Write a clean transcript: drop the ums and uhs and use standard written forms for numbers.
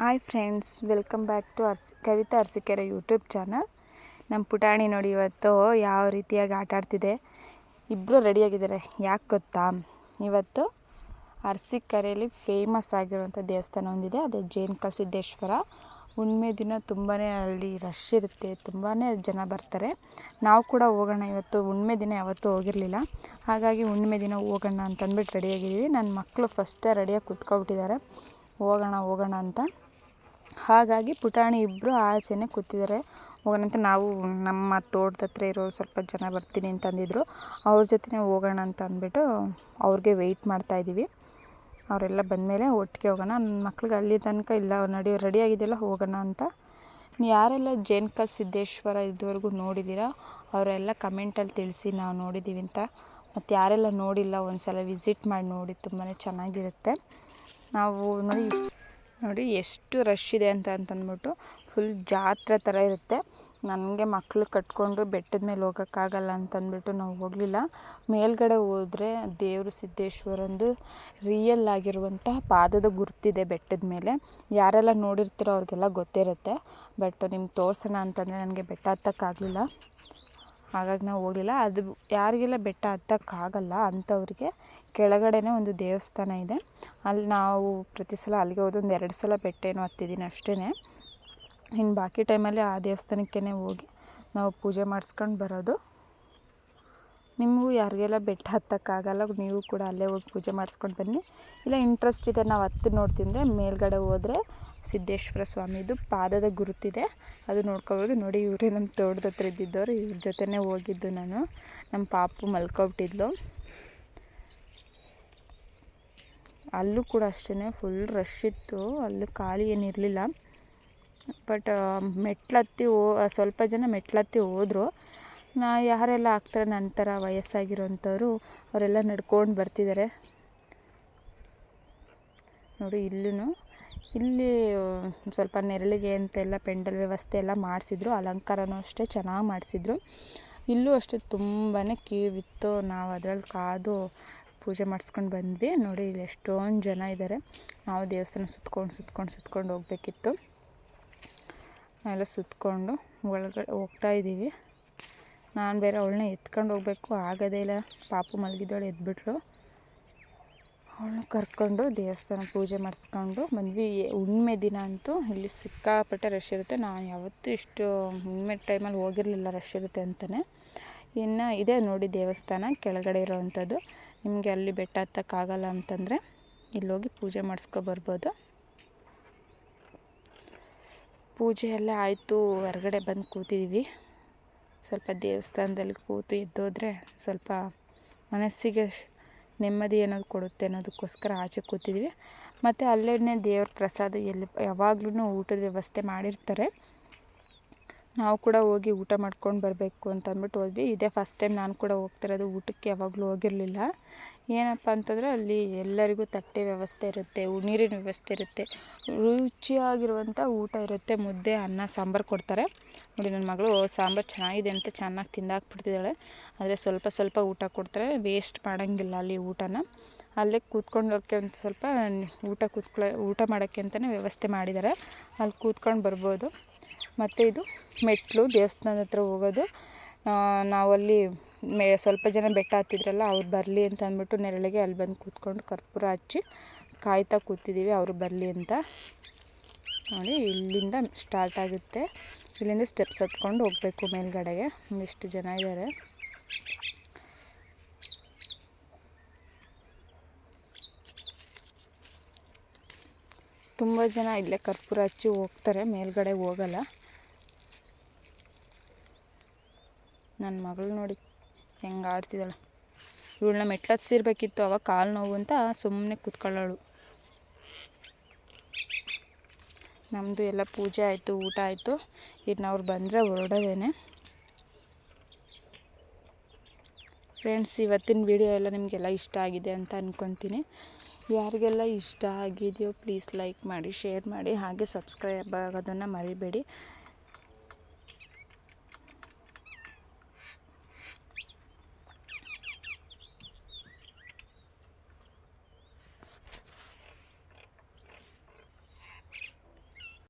Hi friends, welcome back to Kavitha Arsikere YouTube channel. ನಮ್ಮ ಪುಟಾಣಿ ನೋಡಿ ಇವತ್ತು ಯಾವ ರೀತಿಯಾಗಿ ಆಟ ಆಡ್ತಿದೆ. ಇಬ್ಬರು ರೆಡಿಯಾಗಿದ್ದಾರೆ. ಯಾಕೆ ಗೊತ್ತಾ, ಇವತ್ತು ಅರಸೀಕೆರೆಯಲ್ಲಿ ಫೇಮಸ್ ಆಗಿರುವಂಥ ದೇವಸ್ಥಾನ ಒಂದಿದೆ. ಅದೇ ಜೇನುಕಲ್ ಸಿದ್ದೇಶ್ವರ. ಹುಣ್ಣಿಮೆ ದಿನ ತುಂಬಾ ಅಲ್ಲಿ ರಶ್ ಇರುತ್ತೆ, ತುಂಬಾ ಜನ ಬರ್ತಾರೆ. ನಾವು ಕೂಡ ಹೋಗೋಣ, ಇವತ್ತು ಹುಣ್ಣಿಮೆ ದಿನ ಯಾವತ್ತೂ ಹೋಗಿರಲಿಲ್ಲ. ಹಾಗಾಗಿ ಹುಣ್ಣಿಮೆ ದಿನ ಹೋಗೋಣ ಅಂತಂದ್ಬಿಟ್ಟು ರೆಡಿಯಾಗಿದ್ದೀವಿ. ನನ್ನ ಮಕ್ಕಳು ಫಸ್ಟೇ ರೆಡಿಯಾಗಿ ಕೂತ್ಕೊಬಿಟ್ಟಿದ್ದಾರೆ, ಹೋಗೋಣ ಅಂತ. ಹಾಗಾಗಿ ಪುಟಾಣಿ ಇಬ್ಬರು ಆಚೆನೇ ಕೂತಿದ್ದಾರೆ. ಹೋಗೋಣ ಅಂತ. ನಾವು ನಮ್ಮ ತೋಟದ ಹತ್ರ ಇರೋ ಸ್ವಲ್ಪ ಜನ ಬರ್ತೀನಿ ಅಂತಂದಿದ್ರು, ಅವ್ರ ಜೊತೆ ಹೋಗೋಣ ಅಂತ ಅಂದ್ಬಿಟ್ಟು ಅವ್ರಿಗೆ ವೆಯ್ಟ್ ಮಾಡ್ತಾಯಿದ್ದೀವಿ. ಅವರೆಲ್ಲ ಬಂದಮೇಲೆ ಒಟ್ಟಿಗೆ ಹೋಗೋಣ. ನನ್ನ ಮಕ್ಳಿಗೆ ಅಲ್ಲಿ ತನಕ ಇಲ್ಲ, ರೆಡಿಯಾಗಿದೆಯಲ್ಲ ಹೋಗೋಣ ಅಂತ. ಯಾರೆಲ್ಲ ಜೇನುಕಲ್ ಸಿದ್ದೇಶ್ವರ ಇದುವರೆಗೂ ನೋಡಿದ್ದೀರಾ ಅವರೆಲ್ಲ ಕಮೆಂಟಲ್ಲಿ ತಿಳಿಸಿ ನಾವು ನೋಡಿದ್ದೀವಿ ಅಂತ. ಮತ್ತು ಯಾರೆಲ್ಲ ನೋಡಿಲ್ಲ ಒಂದು ಸಲ ವಿಸಿಟ್ ಮಾಡಿ ನೋಡಿ, ತುಂಬಾ ಚೆನ್ನಾಗಿರುತ್ತೆ. ನಾವು ನೋಡಿ ಎಷ್ಟು ರಶ್ ಇದೆ ಅಂತಂದ್ಬಿಟ್ಟು ಫುಲ್ ಜಾತ್ರೆ ಥರ ಇರುತ್ತೆ. ನನಗೆ ಮಕ್ಕಳು ಕಟ್ಕೊಂಡು ಬೆಟ್ಟದ ಮೇಲೆ ಹೋಗೋಕ್ಕಾಗಲ್ಲ ಅಂತಂದ್ಬಿಟ್ಟು ನಾವು ಹೋಗಲಿಲ್ಲ. ಮೇಲ್ಗಡೆ ಹೋದರೆ ದೇವರು ಸಿದ್ದೇಶ್ವರಂದು ರಿಯಲ್ ಆಗಿರುವಂತಹ ಪಾದದ ಗುರುತಿದೆ ಬೆಟ್ಟದ ಮೇಲೆ. ಯಾರೆಲ್ಲ ನೋಡಿರ್ತೀರೋ ಅವ್ರಿಗೆಲ್ಲ ಗೊತ್ತಿರುತ್ತೆ. ಬಟ್ ನಿಮ್ಗೆ ತೋರಿಸೋಣ ಅಂತಂದರೆ ನನಗೆ ಬೆಟ್ಟ ಹತ್ತಕ್ಕಾಗಲಿಲ್ಲ, ಹಾಗಾಗಿ ನಾವು ಹೋಗಲಿಲ್ಲ. ಅದು ಯಾರಿಗೆಲ್ಲ ಬೆಟ್ಟ ಹತ್ತಕ್ಕಾಗಲ್ಲ ಅಂಥವ್ರಿಗೆ ಕೆಳಗಡೆನೇ ಒಂದು ದೇವಸ್ಥಾನ ಇದೆ. ಅಲ್ಲಿ ನಾವು ಪ್ರತಿ ಸಲ ಅಲ್ಲಿಗೆ ಹೋದ ಒಂದು 2 ಸಲ ಬೆಟ್ಟ ಏನೋ ಹತ್ತಿದ್ದೀನಿ ಅಷ್ಟೇ. ಇನ್ನು ಬಾಕಿ ಟೈಮಲ್ಲಿ ಆ ದೇವಸ್ಥಾನಕ್ಕೇ ಹೋಗಿ ನಾವು ಪೂಜೆ ಮಾಡಿಸ್ಕೊಂಡು ಬರೋದು. ನಿಮಗೂ ಯಾರಿಗೆಲ್ಲ ಬೆಟ್ಟ ಹತ್ತಕ್ಕಾಗಲ್ಲ, ನೀವು ಕೂಡ ಅಲ್ಲೇ ಹೋಗಿ ಪೂಜೆ ಮಾಡಿಸ್ಕೊಂಡು ಬನ್ನಿ. ಇಲ್ಲ ಇಂಟ್ರೆಸ್ಟ್ ಇದೆ ನಾವು ಹತ್ತು ನೋಡ್ತಿದ್ರೆ ಮೇಲ್ಗಡೆ ಹೋದರೆ ಸಿದ್ದೇಶ್ವರ ಸ್ವಾಮಿದು ಪಾದದ ಗುರುತಿದೆ, ಅದು ನೋಡ್ಕೊಬೋದು. ನೋಡಿ, ಇವರೇ ನಮ್ಮ ತೋಟದ ಹತ್ರ ಇದ್ದಿದ್ದವರು, ಇವ್ರ ಜೊತೆನೇ ಹೋಗಿದ್ದು ನಾನು. ನಮ್ಮ ಪಾಪು ಮಲ್ಕೊಬಿಟ್ಟಿದ್ಲು. ಅಲ್ಲೂ ಕೂಡ ಅಷ್ಟೇ ಫುಲ್ ರಶ್ ಇತ್ತು, ಅಲ್ಲೂ ಖಾಲಿ ಏನಿರಲಿಲ್ಲ. ಬಟ್ ಮೆಟ್ಲತ್ತಿ ಸ್ವಲ್ಪ ಜನ ಮೆಟ್ಲತ್ತಿ ಹೋದರು. ಯಾರೆಲ್ಲ ಆಗ್ತಾರೆ ನಂತರ ವಯಸ್ಸಾಗಿರೋಂಥವ್ರು ಅವರೆಲ್ಲ ನಡ್ಕೊಂಡು ಬರ್ತಿದ್ದಾರೆ. ನೋಡಿ, ಇಲ್ಲಿ ಸ್ವಲ್ಪ ನೆರಳಿಗೆ ಅಂತೆಲ್ಲ ಪೆಂಡಲ್ ವ್ಯವಸ್ಥೆ ಎಲ್ಲ ಮಾಡಿಸಿದ್ರು. ಅಲಂಕಾರನೂ ಅಷ್ಟೇ ಚೆನ್ನಾಗಿ ಮಾಡಿಸಿದ್ರು. ಇಲ್ಲೂ ಅಷ್ಟೇ ತುಂಬಾ ಕ್ಯೂ ಇತ್ತು. ನಾವು ಅದರಲ್ಲಿ ಕಾದು ಪೂಜೆ ಮಾಡಿಸ್ಕೊಂಡು ಬಂದ್ವಿ. ನೋಡಿ, ಇಲ್ಲಿ ಎಷ್ಟೊಂದು ಜನ ಇದ್ದಾರೆ. ನಾವು ದೇವಸ್ಥಾನ ಸುತ್ಕೊಂಡು ಹೋಗಬೇಕಿತ್ತು. ನಾವೆಲ್ಲ ಸುತ್ತಕೊಂಡು ಒಳಗಡೆ ಹೋಗ್ತಾಯಿದ್ದೀವಿ. ನಾನು ಬೇರೆ ಅವಳನ್ನ ಎತ್ಕೊಂಡು ಹೋಗಬೇಕು, ಆಗೋದೇ ಇಲ್ಲ. ಪಾಪು ಮಲಗಿದ್ದವಳು ಎದ್ಬಿಟ್ಲು. ಅವಳನ್ನ ಕರ್ಕೊಂಡು ದೇವಸ್ಥಾನ ಪೂಜೆ ಮಾಡಿಸ್ಕೊಂಡು ಬಂದ್ವಿ. ಹುಣ್ಣಿಮೆ ದಿನ ಅಂತೂ ಇಲ್ಲಿ ಸಿಕ್ಕಾಪಟ್ಟೆ ರಶ್ ಇರುತ್ತೆ. ನಾನು ಯಾವತ್ತೂ ಇಷ್ಟು ಹುಣ್ಣಿಮೆ ಟೈಮಲ್ಲಿ ಹೋಗಿರಲಿಲ್ಲ, ರಶ್ ಇರುತ್ತೆ ಅಂತಲೇ. ಇನ್ನು ಇದೆ ನೋಡಿ ದೇವಸ್ಥಾನ ಕೆಳಗಡೆ ಇರೋವಂಥದ್ದು. ನಿಮಗೆ ಅಲ್ಲಿ ಬೆಟ್ಟ ಹತ್ತಕ್ಕಾಗಲ್ಲ ಅಂತಂದರೆ ಇಲ್ಲೋಗಿ ಪೂಜೆ ಮಾಡಿಸ್ಕೊಬರ್ಬೋದು. ಪೂಜೆ ಎಲ್ಲ ಆಯಿತು, ಹೊರಗಡೆ ಬಂದು ಕೂತಿದ್ದೀವಿ. ಸ್ವಲ್ಪ ದೇವಸ್ಥಾನದಲ್ಲಿ ಕೂತು ಎದ್ದೋದ್ರೆ ಸ್ವಲ್ಪ ಮನಸ್ಸಿಗೆ ನೆಮ್ಮದಿ ಅನ್ನೋದು ಕೊಡುತ್ತೆ ಅನ್ನೋದಕ್ಕೋಸ್ಕರ ಆಚೆ ಕೂತಿದ್ದೀವಿ. ಮತ್ತು ಅಲ್ಲೇ ದೇವ್ರ ಪ್ರಸಾದ ಯಾವಾಗ್ಲೂ ಊಟದ ವ್ಯವಸ್ಥೆ ಮಾಡಿರ್ತಾರೆ. ನಾವು ಕೂಡ ಹೋಗಿ ಊಟ ಮಾಡ್ಕೊಂಡು ಬರಬೇಕು ಅಂತ ಅಂದ್ಬಿಟ್ಟು ಹೋದ್ವಿ. ಇದೇ ಫಸ್ಟ್ ಟೈಮ್ ನಾನು ಕೂಡ ಹೋಗ್ತಿರೋದು. ಊಟಕ್ಕೆ ಯಾವಾಗಲೂ ಹೋಗಿರಲಿಲ್ಲ. ಏನಪ್ಪ ಅಂತಂದರೆ ಅಲ್ಲಿ ಎಲ್ಲರಿಗೂ ತಟ್ಟೆ ವ್ಯವಸ್ಥೆ ಇರುತ್ತೆ, ನೀರಿನ ವ್ಯವಸ್ಥೆ ಇರುತ್ತೆ, ರುಚಿಯಾಗಿರುವಂಥ ಊಟ ಇರುತ್ತೆ. ಮುದ್ದೆ, ಅನ್ನ, ಸಾಂಬಾರು ಕೊಡ್ತಾರೆ. ನೋಡಿ, ನನ್ನ ಮಗಳು ಸಾಂಬಾರು ಚೆನ್ನಾಗಿದೆ ಅಂತ ಚೆನ್ನಾಗಿ ತಿಂದಾಕ್ಬಿಡ್ತಿದ್ದಾಳೆ. ಆದರೆ ಸ್ವಲ್ಪ ಊಟ ಕೊಡ್ತಾರೆ, ವೇಸ್ಟ್ ಮಾಡೋಂಗಿಲ್ಲ ಅಲ್ಲಿ ಊಟನ. ಅಲ್ಲೇ ಕೂತ್ಕೊಂಡೋಕ್ಕೆ ಒಂದು ಸ್ವಲ್ಪ ಊಟ ಮಾಡೋಕ್ಕೆ ಅಂತಲೇ ವ್ಯವಸ್ಥೆ ಮಾಡಿದ್ದಾರೆ. ಅಲ್ಲಿ ಕೂತ್ಕೊಂಡು ಬರ್ಬೋದು. ಮತ್ತು ಇದು ಮೆಟ್ಲು ದೇವಸ್ಥಾನದ ಹತ್ರ ಹೋಗೋದು. ನಾವಲ್ಲಿ ಸ್ವಲ್ಪ ಜನ ಬೆಟ್ಟ ಹತ್ತಿದ್ರಲ್ಲ, ಅವ್ರು ಬರಲಿ ಅಂತ ಅಂದ್ಬಿಟ್ಟು ನೆರಳಿಗೆ ಅಲ್ಲಿ ಬಂದು ಕೂತ್ಕೊಂಡು ಕರ್ಪೂರ ಹಚ್ಚಿ ಕಾಯ್ತಾ ಕೂತಿದ್ದೀವಿ ಅವರು ಬರಲಿ ಅಂತ. ನೋಡಿ, ಇಲ್ಲಿಂದ ಸ್ಟಾರ್ಟ್ ಆಗುತ್ತೆ. ಇಲ್ಲಿಂದ ಸ್ಟೆಪ್ಸ್ ಹತ್ಕೊಂಡು ಹೋಗಬೇಕು ಮೇಲ್ಗಡೆಗೆ. ಒಂದಿಷ್ಟು ಜನ ಇದ್ದಾರೆ. ತುಂಬ ಜನ ಇಲ್ಲೇ ಕರ್ಪೂರ ಹಚ್ಚಿ ಹೋಗ್ತಾರೆ, ಮೇಲ್ಗಡೆ ಹೋಗಲ್ಲ. ನನ್ನ ಮಗಳು ನೋಡಿ ಹೆಂಗೆ ಆಡ್ತಿದ್ದಾಳೆ. ಇವಳನ್ನ ಮೆಟ್ಲತ್ತಿರ್ಬೇಕಿತ್ತು, ಅವಾಗ ಕಾಲು ನೋವು ಅಂತ ಸುಮ್ಮನೆ ಕೂತ್ಕೊಳ್ಳೋಳು. ನಮ್ಮದು ಎಲ್ಲ ಪೂಜೆ ಆಯಿತು, ಊಟ ಆಯಿತು. ಇನ್ನು ಅವ್ರು ಬಂದರೆ ಹೊರಡೋದೇನೆ. ಫ್ರೆಂಡ್ಸ್, ಇವತ್ತಿನ ವಿಡಿಯೋ ಎಲ್ಲ ನಿಮಗೆಲ್ಲ ಇಷ್ಟ ಆಗಿದೆ ಅಂತ ಅಂದ್ಕೊತೀನಿ. ಯಾರಿಗೆಲ್ಲ ಇಷ್ಟ ಆಗಿದೆಯೋ ಪ್ಲೀಸ್ ಲೈಕ್ ಮಾಡಿ, ಶೇರ್ ಮಾಡಿ, ಹಾಗೆ ಸಬ್ಸ್ಕ್ರೈಬ್ ಆಗೋದನ್ನು ಮರಿಬೇಡಿ.